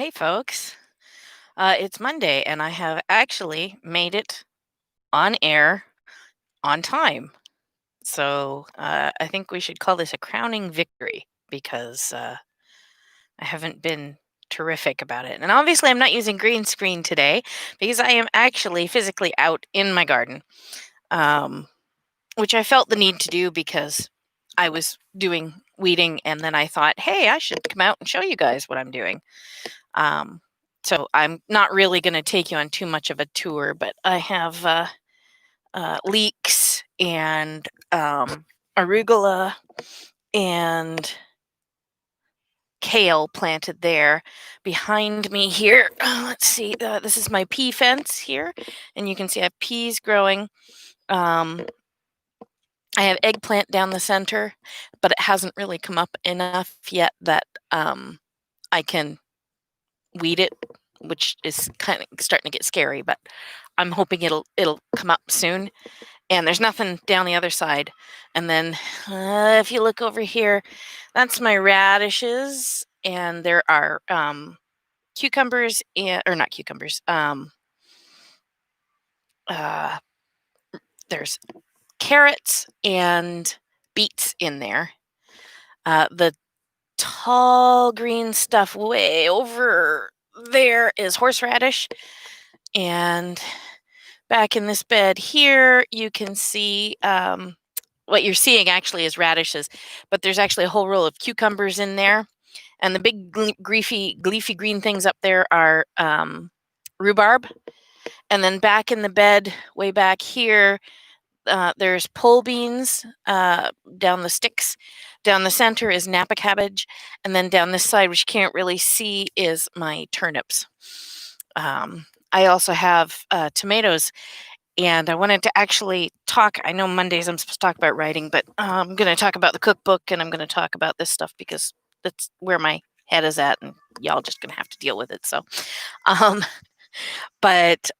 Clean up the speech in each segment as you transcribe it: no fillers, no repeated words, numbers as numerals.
Hey, folks. It's Monday, and I have actually made it on air on time. So I think we should call this a crowning victory because I haven't been terrific about it. And obviously, I'm not using green screen today because I am actually physically out in my garden, um, which I felt the need to do because I was doing weeding, and then I thought, hey, I should come out and show you guys what I'm doing. Um, so I'm not really going to take you on too much of a tour, but I have leeks and arugula and kale planted there. Behind me here, let's see, this is my pea fence here, and you can see I have peas growing. Um, I have eggplant down the center, but it hasn't really come up enough yet that I can weed it, which is kind of starting to get scary, but I'm hoping it'll come up soon. And there's nothing down the other side. And then if you look over here, that's my radishes, and there are cucumbers or not cucumbers. Uh, there's carrots and beets in there. The tall green stuff way over there is horseradish, and back in this bed here, you can see what you're seeing actually is radishes, but there's actually a whole row of cucumbers in there. And the big leafy green things up there are rhubarb. And then back in the bed, way back here, there's pole beans down the sticks. Down the center is Napa cabbage. And then down this side, which you can't really see, is my turnips. I also have tomatoes, and I wanted to actually talk. I know Mondays I'm supposed to talk about writing, but I'm going to talk about the cookbook, and I'm going to talk about this stuff because that's where my head is at, and y'all just going to have to deal with it. So, um, but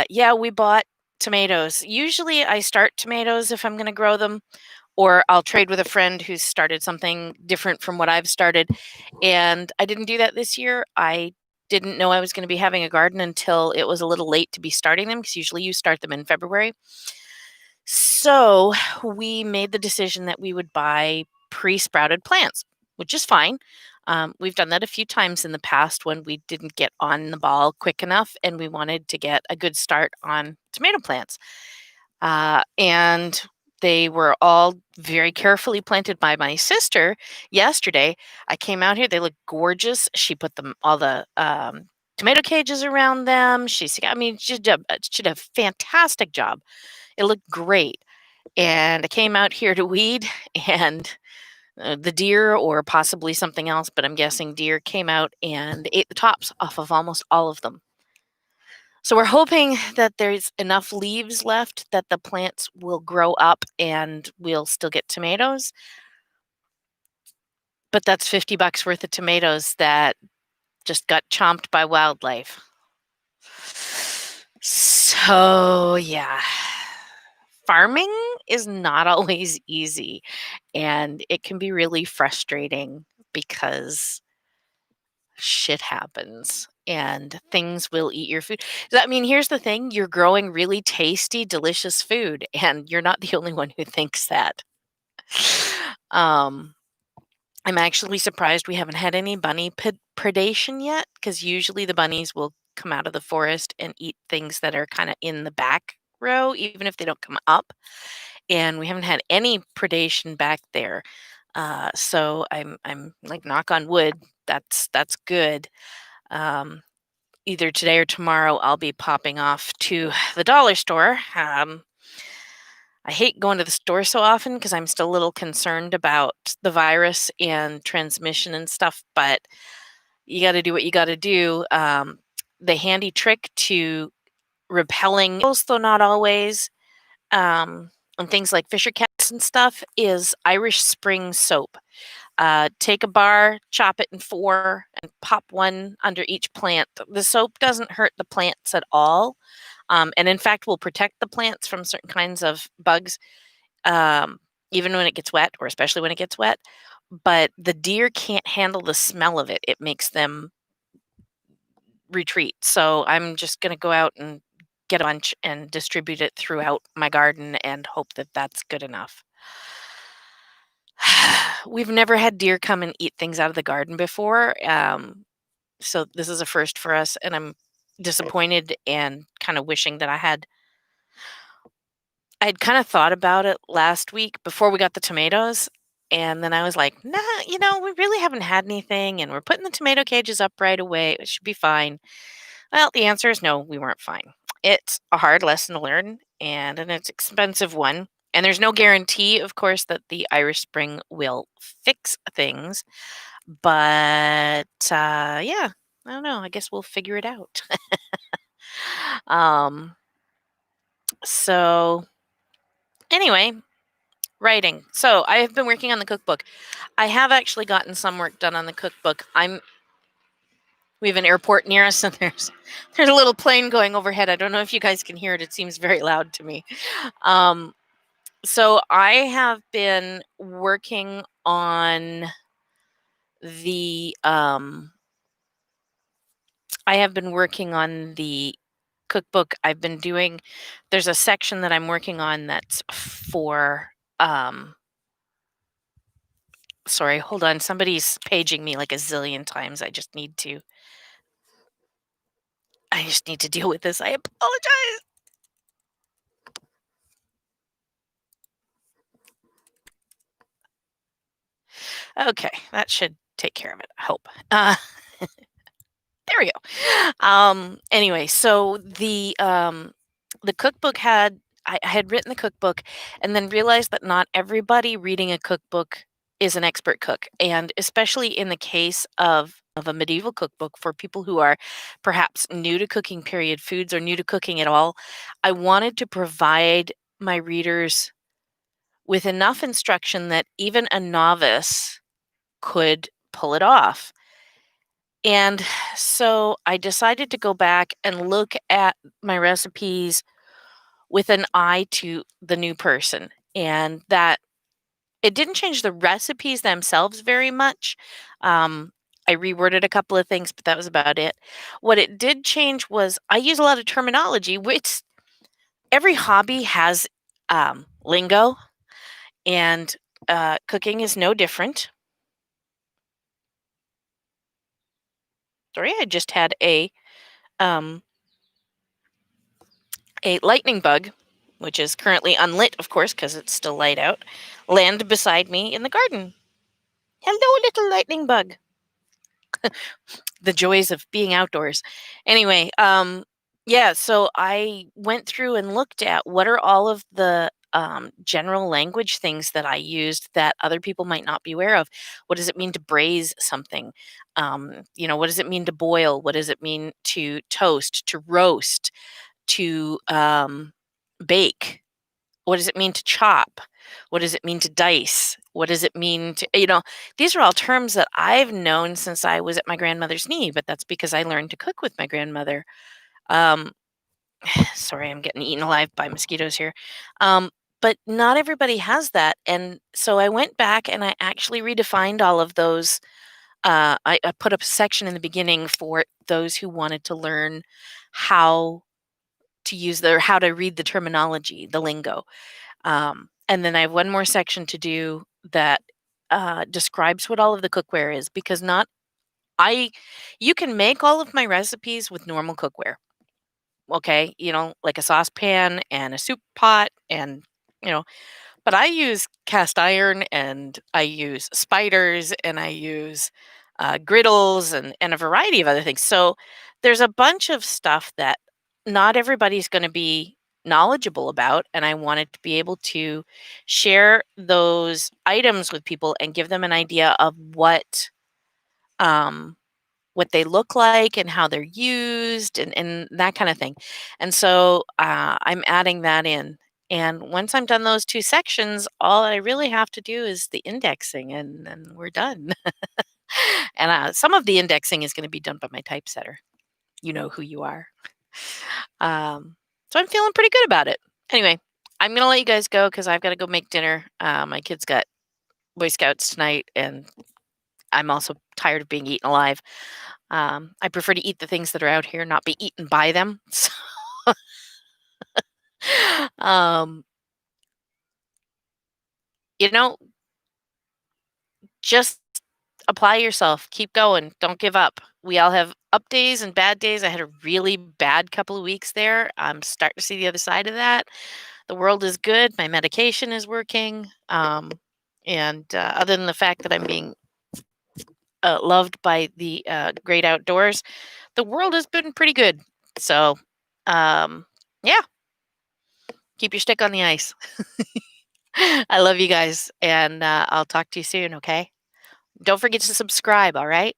yeah, we bought tomatoes. Usually I start tomatoes if I'm going to grow them, or I'll trade with a friend who's started something different from what I've started. And I didn't do that this year. I didn't know I was going to be having a garden until it was a little late to be starting them, because usually you start them in February. So we made the decision that we would buy pre-sprouted plants, which is fine. We've done that a few times in the past when we didn't get on the ball quick enough and we wanted to get a good start on tomato plants. And they were all very carefully planted by my sister yesterday. I came out here, they look gorgeous. She put them all the tomato cages around them. She did a fantastic job. It looked great. And I came out here to weed, and the deer, or possibly something else, but I'm guessing deer, came out and ate the tops off of almost all of them. So we're hoping that there's enough leaves left that the plants will grow up and we'll still get tomatoes. But that's $50 worth of tomatoes that just got chomped by wildlife. So yeah, farming is not always easy, and it can be really frustrating because shit happens and things will eat your food. I mean, here's the thing, you're growing really tasty, delicious food, and you're not the only one who thinks that. Um, I'm actually surprised we haven't had any bunny predation yet, because usually the bunnies will come out of the forest and eat things that are kind of in the back row, even if they don't come up. And we haven't had any predation back there. So I'm like, knock on wood, that's good. Um, Either today or tomorrow, I'll be popping off to the dollar store. I hate going to the store so often because I'm still a little concerned about the virus and transmission and stuff, but you got to do what you got to do. The handy trick to repelling, though not always, and things like Fisher cats and stuff, is Irish Spring soap. Take a bar, chop it in 4, and pop one under each plant. The soap doesn't hurt the plants at all, and in fact will protect the plants from certain kinds of bugs, um, even when it gets wet, or especially when it gets wet. But the deer can't handle the smell of it. It makes them retreat. So I'm just going to go out and get a bunch and distribute it throughout my garden and hope that that's good enough. We've never had deer come and eat things out of the garden before. So this is a first for us, and I'm disappointed and kind of wishing that I'd kind of thought about it last week before we got the tomatoes. And then I was like, nah, we really haven't had anything, and we're putting the tomato cages up right away. It should be fine. Well, the answer is no, we weren't fine. It's a hard lesson to learn and an expensive one. And there's no guarantee, of course, that the Irish Spring will fix things. But yeah, I don't know. I guess we'll figure it out. um, so, anyway, writing. So, I have been working on the cookbook. I have actually gotten some work done on the cookbook. We have an airport near us, and there's a little plane going overhead. I don't know if you guys can hear it. It seems very loud to me. Um, so I have been working on the cookbook. There's a section that I'm working on that's for sorry, hold on. Somebody's paging me like a zillion times. I just need to deal with this. I apologize. Okay, that should take care of it, I hope. There we go. Anyway, so the cookbook I had written the cookbook and then realized that not everybody reading a cookbook is an expert cook. And especially in the case of a medieval cookbook for people who are perhaps new to cooking period foods or new to cooking at all, I wanted to provide my readers with enough instruction that even a novice could pull it off. And so I decided to go back and look at my recipes with an eye to the new person. And that it didn't change the recipes themselves very much. I reworded a couple of things, but that was about it. What it did change was I use a lot of terminology, which every hobby has lingo, and cooking is no different. Sorry, I just had um, a lightning bug, which is currently unlit, of course, because it's still light out, land beside me in the garden. Hello, little lightning bug. The joys of being outdoors. Anyway, yeah, so I went through and looked at what are all of the general language things that I used that other people might not be aware of. What does it mean to braise something? What does it mean to boil? What does it mean to toast, to roast, to bake? What does it mean to chop? What does it mean to dice? What does it mean to, these are all terms that I've known since I was at my grandmother's knee, but that's because I learned to cook with my grandmother. Um, sorry, I'm getting eaten alive by mosquitoes here. But not everybody has that. And so I went back and I actually redefined all of those. I put up a section in the beginning for those who wanted to learn how how to read the terminology, the lingo. And then I have one more section to do that describes what all of the cookware is, because you can make all of my recipes with normal cookware. Okay, like a saucepan and a soup pot, and you know, but I use cast iron, and I use spiders, and I use griddles, and a variety of other things. So there's a bunch of stuff that not everybody's going to be knowledgeable about, and I wanted to be able to share those items with people and give them an idea of um, what they look like and how they're used, and that kind of thing. And so I'm adding that in. And once I'm done those two sections, all I really have to do is the indexing, and we're done. And some of the indexing is going to be done by my typesetter. You know who you are. So I'm feeling pretty good about it. Anyway, I'm going to let you guys go because I've got to go make dinner. My kids got Boy Scouts tonight, and I'm also tired of being eaten alive. I prefer to eat the things that are out here, not be eaten by them. So, um, you know, just apply yourself, keep going, don't give up. We all have up days and bad days. I had a really bad couple of weeks there. I'm starting to see the other side of that. The world is good. My medication is working. And other than the fact that I'm being loved by the great outdoors, the world has been pretty good. So, um, yeah, keep your stick on the ice. I love you guys, and I'll talk to you soon, okay? Don't forget to subscribe, all right?